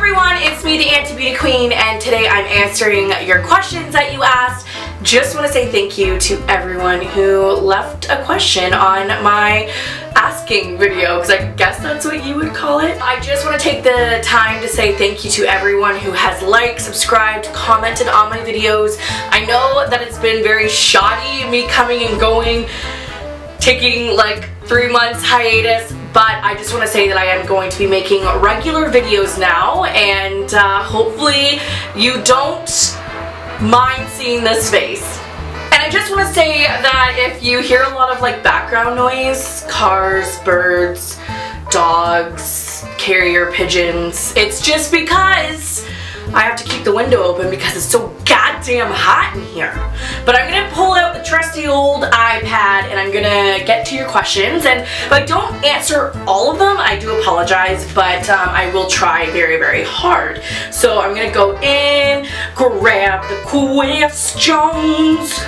everyone, it's me, the Anti-Beauty Queen, and today I'm answering your questions that you asked. Just want to say thank you to everyone who left a question on my asking video, because I guess that's what you would call it. I just want to take the time to say thank you to everyone who has liked, subscribed, commented on my videos. I know that it's been very shoddy, me coming and going, taking like 3 months hiatus, but I just want to say that I am going to be making regular videos now, and hopefully you don't mind seeing this face. And I just want to say that if you hear a lot of like background noise, cars, birds, dogs, carrier pigeons, it's just because I have to keep the window open because it's so goddamn hot in here. But I'm gonna pull out the trusty old iPad and I'm gonna get to your questions. And if I don't answer all of them, I do apologize, but I will try very, very hard. So I'm gonna go in, grab the questions.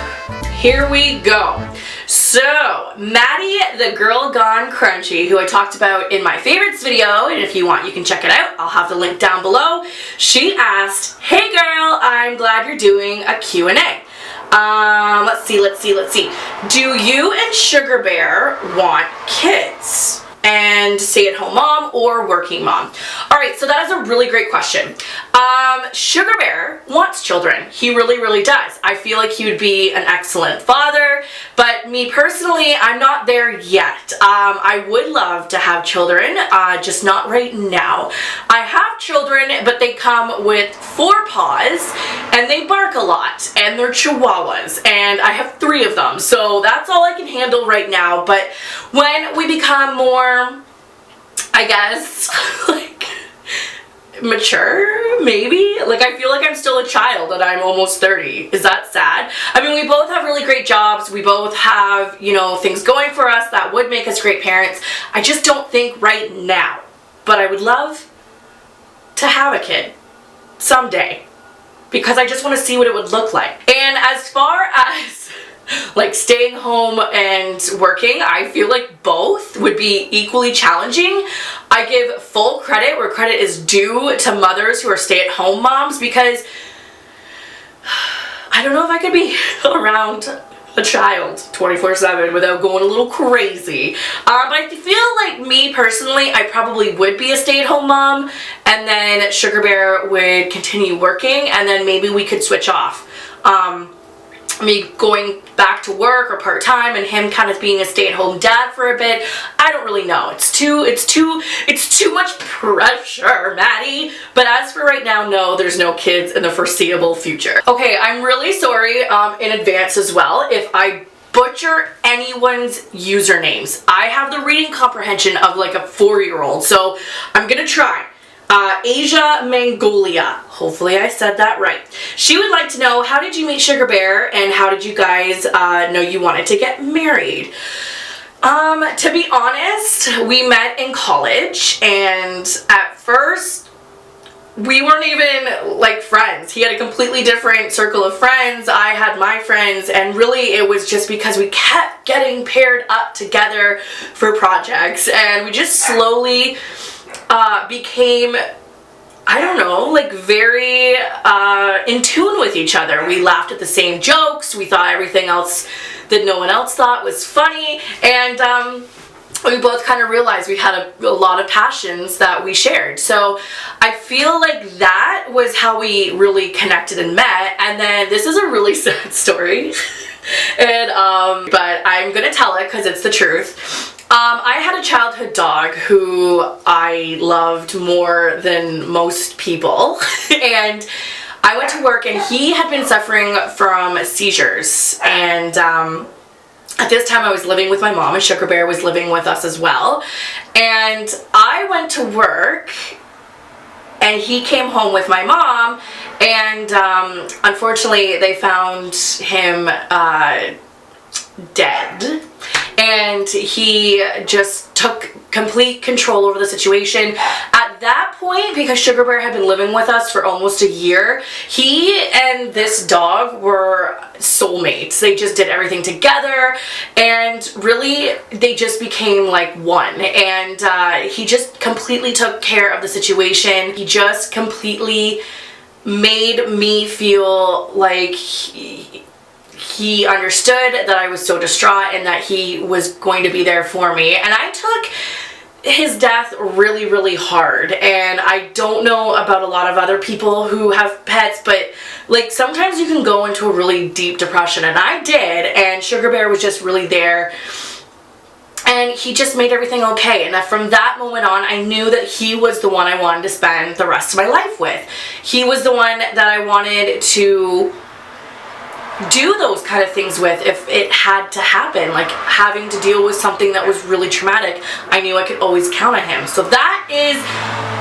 Here we go. So, Maddie, the girl gone crunchy, who I talked about in my favorites video, and if you want you can check it out, I'll have the link down below. She asked, hey girl, I'm glad you're doing a Q&A. Let's see. Do you and Sugar Bear want kids? And stay-at-home mom or working mom? Alright, so that is a really great question. Sugar Bear wants children. He really, really does. I feel like he would be an excellent father, but me personally, I'm not there yet. I would love to have children, just not right now. I have children, but they come with 4 paws, and they bark a lot, and they're chihuahuas, and I have 3 of them, so that's all I can handle right now. But when we become more, I guess, like, mature, maybe? Like, I feel like I'm still a child and I'm almost 30. Is that sad? I mean, we both have really great jobs. We both have, you know, things going for us that would make us great parents. I just don't think right now. But I would love to have a kid someday, because I just want to see what it would look like. And as far as like staying home and working, I feel like both would be equally challenging. I give full credit where credit is due to mothers who are stay-at-home moms, because I don't know if I could be around a child 24/7 without going a little crazy. But I feel like me personally, I probably would be a stay-at-home mom, and then Sugar Bear would continue working, and then maybe we could switch off. Me going back to work or part-time and him kind of being a stay-at-home dad for a bit. I don't really know. It's too much pressure, Maddie. But as for right now, no, there's no kids in the foreseeable future. Okay, I'm really sorry in advance as well if I butcher anyone's usernames. I have the reading comprehension of like a 4-year-old, so I'm gonna try. Asia Mongolia. Hopefully I said that right. She would like to know, how did you meet Sugar Bear, and how did you guys know you wanted to get married? To be honest, we met in college, and at first we weren't even like friends. He had a completely different circle of friends. I had my friends, and really it was just because we kept getting paired up together for projects, and we just slowly became, I don't know, like very in tune with each other. We laughed at the same jokes. We thought everything else that no one else thought was funny, and we both kind of realized we had a lot of passions that we shared. So I feel like that was how we really connected and met. And then this is a really sad story, and but I'm gonna tell it because it's the truth. I had a childhood dog who I loved more than most people, and I went to work and he had been suffering from seizures, and at this time I was living with my mom, and Sugar Bear was living with us as well. And I went to work and he came home with my mom, and unfortunately they found him dead. And and he just took complete control over the situation. At that point, because Sugar Bear had been living with us for almost a year, he and this dog were soulmates. They just did everything together, and really they just became like one. And he just completely took care of the situation. He just completely made me feel like he understood that I was so distraught and that he was going to be there for me. And I took his death really, really hard. And I don't know about a lot of other people who have pets, but like sometimes you can go into a really deep depression, and I did, and Sugar Bear was just really there. And he just made everything okay. And from that moment on, I knew that he was the one I wanted to spend the rest of my life with. He was the one that I wanted to do those kind of things with if it had to happen, like having to deal with something that was really traumatic. I knew I could always count on him. So that is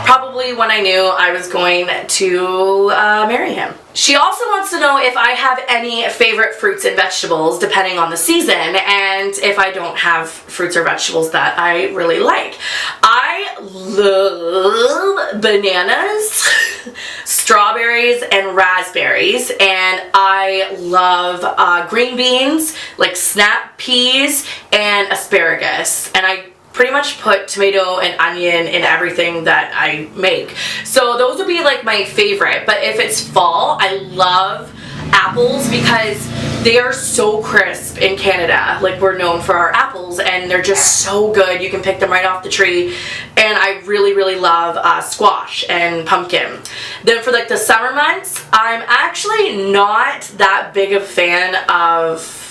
probably when I knew I was going to marry him. She also wants to know if I have any favorite fruits and vegetables depending on the season, and if I don't have fruits or vegetables that I really like. I love bananas, strawberries, and raspberries, and I love green beans, like snap peas, and asparagus. And I pretty much put tomato and onion in everything that I make. So those would be like my favorite. But if it's fall, I love apples because they are so crisp in Canada. Like, we're known for our apples, and they're just so good. You can pick them right off the tree. And I really, really love squash and pumpkin. Then for like the summer months, I'm actually not that big of a fan of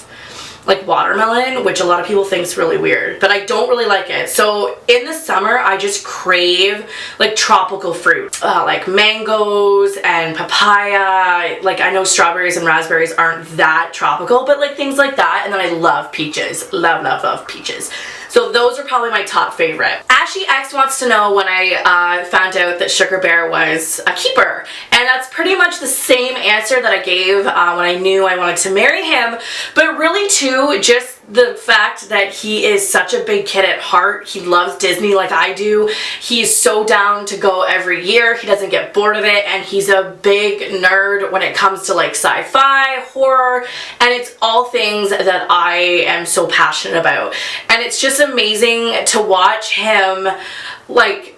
like watermelon, which a lot of people think is really weird, but I don't really like it. So in the summer, I just crave like tropical fruit, like mangoes and papaya. Like, I know strawberries and raspberries aren't that tropical, but like things like that. And then I love peaches. Love, love, love peaches. So those are probably my top favorite. Ashley X wants to know when I found out that Sugar Bear was a keeper. And that's pretty much the same answer that I gave when I knew I wanted to marry him. But really too, just the fact that he is such a big kid at heart. He loves Disney like I do. He's so down to go every year. He doesn't get bored of it, and he's a big nerd when it comes to like sci-fi, horror, and it's all things that I am so passionate about. And it's just amazing to watch him like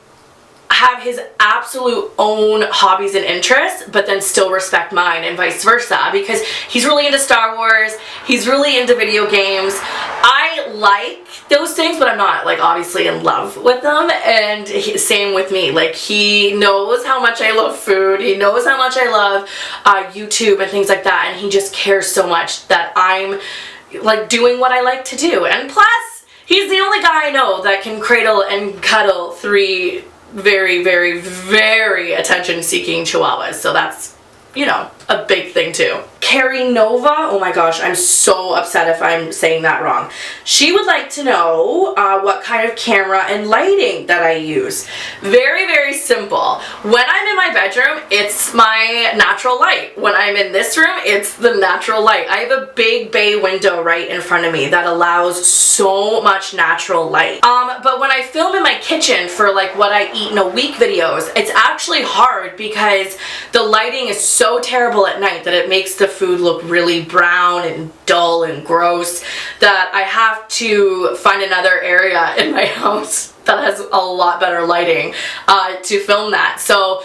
have his absolute own hobbies and interests, but then still respect mine, and vice versa, because he's really into Star Wars, he's really into video games. I like those things, but I'm not like obviously in love with them. And same with me. Like, he knows how much I love food, he knows how much I love YouTube and things like that, and he just cares so much that I'm like doing what I like to do. And plus, he's the only guy I know that can cradle and cuddle 3 very, very, very attention-seeking chihuahuas. So that's, you know, a big thing too. Carrie Nova, oh my gosh, I'm so upset if I'm saying that wrong. She would like to know what kind of camera and lighting that I use. Very, very simple. When I'm in my bedroom, it's my natural light. When I'm in this room, it's the natural light. I have a big bay window right in front of me that allows so much natural light. But when I film in my kitchen for like what I eat in a week videos, it's actually hard because the lighting is so terrible at night that it makes the food look really brown and dull and gross that I have to find another area in my house that has a lot better lighting to film that. So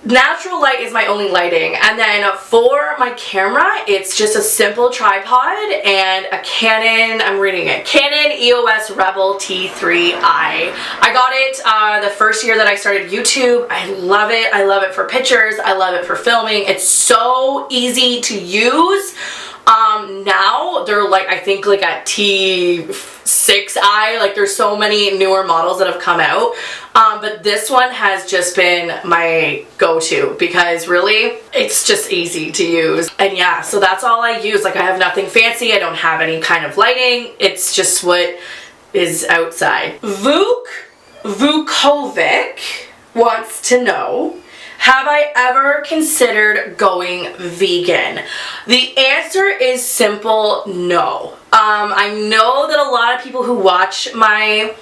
natural light is my only lighting. And then for my camera, it's just a simple tripod and a Canon, I'm reading it, Canon EOS Rebel T3i. I got it the first year that I started YouTube. I love it. I love it for pictures. I love it for filming. It's so easy to use. Now they're like, I think like at T6i, like there's so many newer models that have come out. But this one has just been my go-to because really it's just easy to use. And yeah, so that's all I use. Like, I have nothing fancy. I don't have any kind of lighting. It's just what is outside. Vukovic wants to know, Have I ever considered going vegan? The answer is simple no. I know that a lot of people who watch my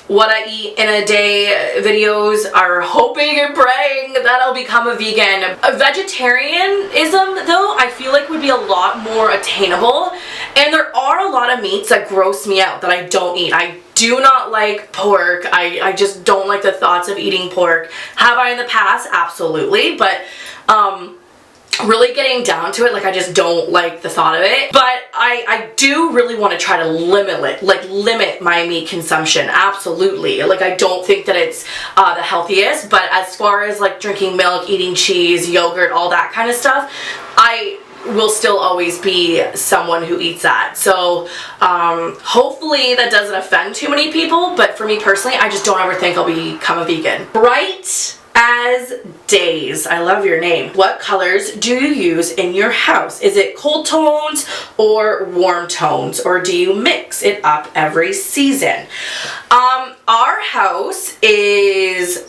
what I eat in a day videos are hoping and praying that I'll become a vegan. A vegetarianism, though, I feel like would be a lot more attainable, and there are a lot of meats that gross me out that I don't eat. I do not like pork. I just don't like the thoughts of eating pork. Have I in the past? Absolutely, but really getting down to it, like, I just don't like the thought of it. But I do really want to try to limit my meat consumption. Absolutely. Like, I don't think that it's the healthiest, but as far as like drinking milk, eating cheese, yogurt, all that kind of stuff, I will still always be someone who eats that. So hopefully that doesn't offend too many people, but for me personally, I just don't ever think I'll become a vegan. Bright as days. I love your name. What colors do you use in your house? Is it cold tones or warm tones, or do you mix it up every season? Our house is,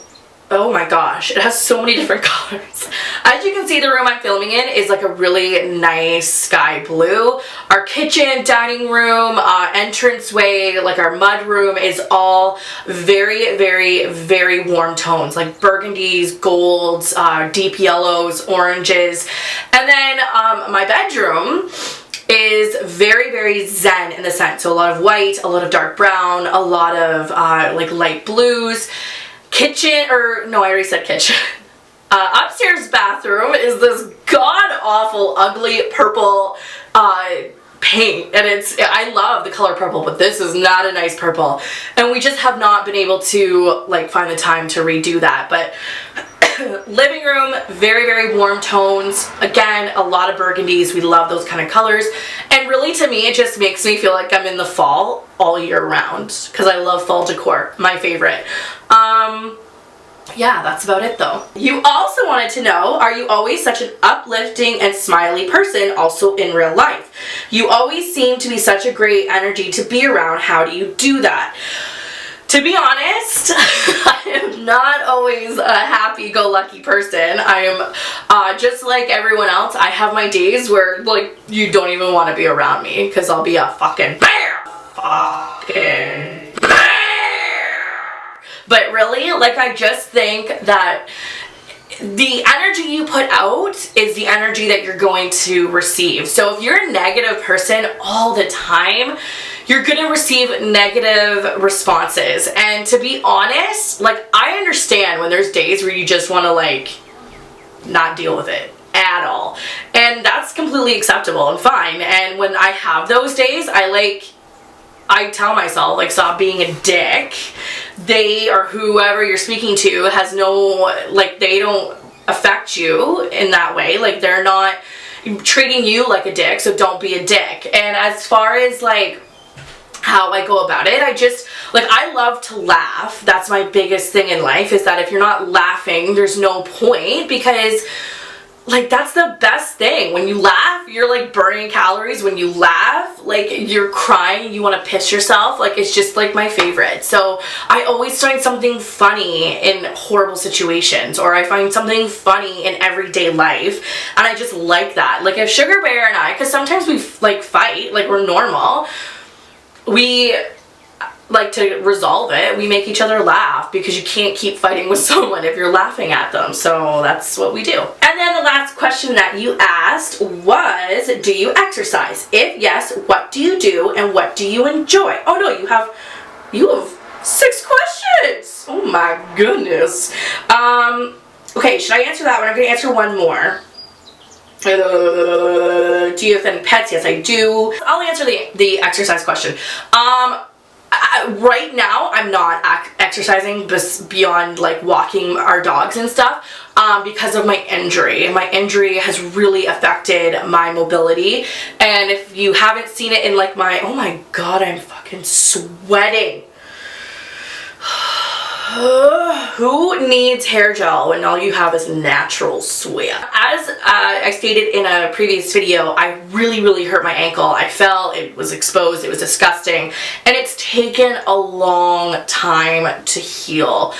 oh my gosh, it has so many different colors. As you can see, the room I'm filming in is like a really nice sky blue. Our kitchen, dining room, entranceway, like our mud room is all very, very, very warm tones, like burgundies, golds, deep yellows, oranges. And then my bedroom is very, very zen in the sense. So a lot of white, a lot of dark brown, a lot of like light blues. Kitchen, or no, I already said kitchen. Upstairs bathroom is this god-awful, ugly purple paint, and I love the color purple, but this is not a nice purple, and we just have not been able to like find the time to redo that. But living room, very, very warm tones. Again, a lot of burgundies. We love those kind of colors, and really, to me, it just makes me feel like I'm in the fall all year round, because I love fall decor. My favorite. Yeah, that's about it though. You also wanted to know, are you always such an uplifting and smiley person also in real life? You always seem to be such a great energy to be around. How do you do that? To be honest, I am not always a happy-go-lucky person. I am just like everyone else. I have my days where, like, you don't even want to be around me because I'll be a fucking bear. Fucking bear. But really, like, I just think that the energy you put out is the energy that you're going to receive. So if you're a negative person all the time, you're going to receive negative responses. And to be honest, like, I understand when there's days where you just want to, like, not deal with it at all. And that's completely acceptable and fine. And when I have those days, I tell myself, like, stop being a dick. They, or whoever you're speaking to, has no, like, they don't affect you in that way. Like, they're not treating you like a dick, so don't be a dick. And as far as, like, how I go about it, I just, like, I love to laugh. That's my biggest thing in life, is that if you're not laughing, there's no point, because, like, that's the best thing. When you laugh, you're, like, burning calories. When you laugh, like, you're crying, you want to piss yourself. Like, it's just, like, my favorite. So I always find something funny in horrible situations, or I find something funny in everyday life, and I just like that. Like, if Sugar Bear and I, because sometimes we, like, fight, like, we're normal, we like to resolve it. We make each other laugh, because you can't keep fighting with someone if you're laughing at them. So that's what we do. And then the last question that you asked was, do you exercise? If yes, what do you do and what do you enjoy? Oh no, you have 6 questions. Oh my goodness. Okay, should I answer that one? I'm going to answer one more. Do you have any pets? Yes, I do. I'll answer the exercise question. Right now, I'm not exercising beyond, like, walking our dogs and stuff, because of my injury. My injury has really affected my mobility, and if you haven't seen it in, like, my, oh my god, I'm fucking sweating. Who needs hair gel when all you have is natural sweat? As I stated in a previous video, I really hurt my ankle. I fell, it was exposed, it was disgusting, and it's taken a long time to heal.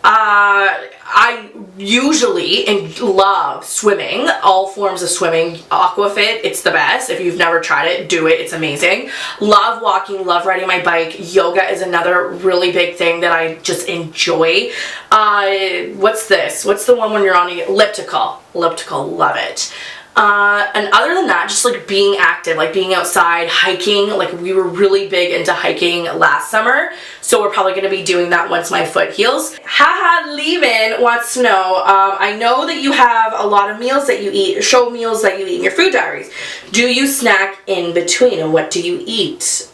I usually love swimming, all forms of swimming. Aquafit, it's the best. If you've never tried it, do it. It's amazing. Love walking, love riding my bike. Yoga is another really big thing that I just enjoy. What's this? What's the one when you're on elliptical? Elliptical, love it. And other than that, just like being active, like being outside, hiking. Like we were really big into hiking last summer, so we're probably going to be doing that once my foot heals. Haha Lehman wants to know, I know that you have a lot of meals that you eat, show meals that you eat in your food diaries. Do you snack in between, and what do you eat?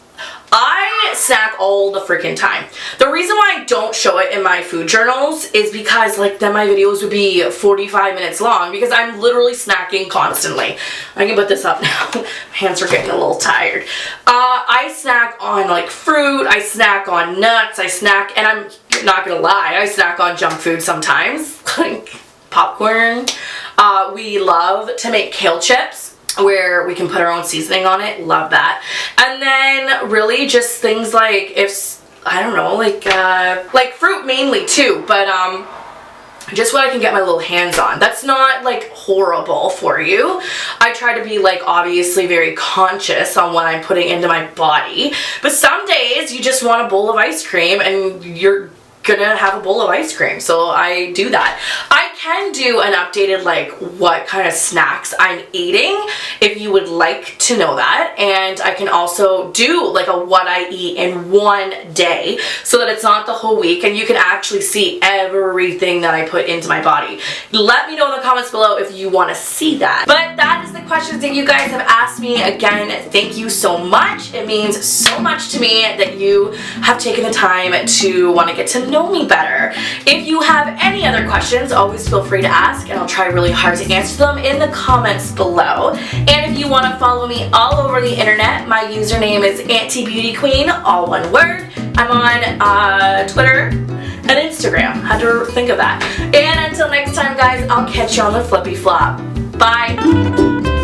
I snack all the freaking time. The reason why I don't show it in my food journals is because like then my videos would be 45 minutes long, because I'm literally snacking constantly. I can put this up now. My hands are getting a little tired. I snack on like fruit, I snack on nuts, I snack, and I'm not gonna lie, I snack on junk food sometimes, like popcorn. We love to make kale chips, where we can put our own seasoning on it. Love that. And then really just things like, I don't know, like fruit mainly too, but just what I can get my little hands on. That's not like horrible for you. I try to be like obviously very conscious on what I'm putting into my body, but some days you just want a bowl of ice cream and you're gonna have a bowl of ice cream, so I do that. I can do an updated like what kind of snacks I'm eating if you would like to know that, and I can also do like a what I eat in one day so that it's not the whole week and you can actually see everything that I put into my body. Let me know in the comments below if you want to see that. But that is the questions that you guys have asked me. Again, thank you so much. It means so much to me that you have taken the time to want to get to know me better. If you have any other questions, always feel free to ask, and I'll try really hard to answer them in the comments below. And if you want to follow me all over the internet, my username is Auntie Beauty Queen, all one word. I'm on Twitter and Instagram. Had to think of that. And until next time, guys, I'll catch you on the flippy flop. Bye.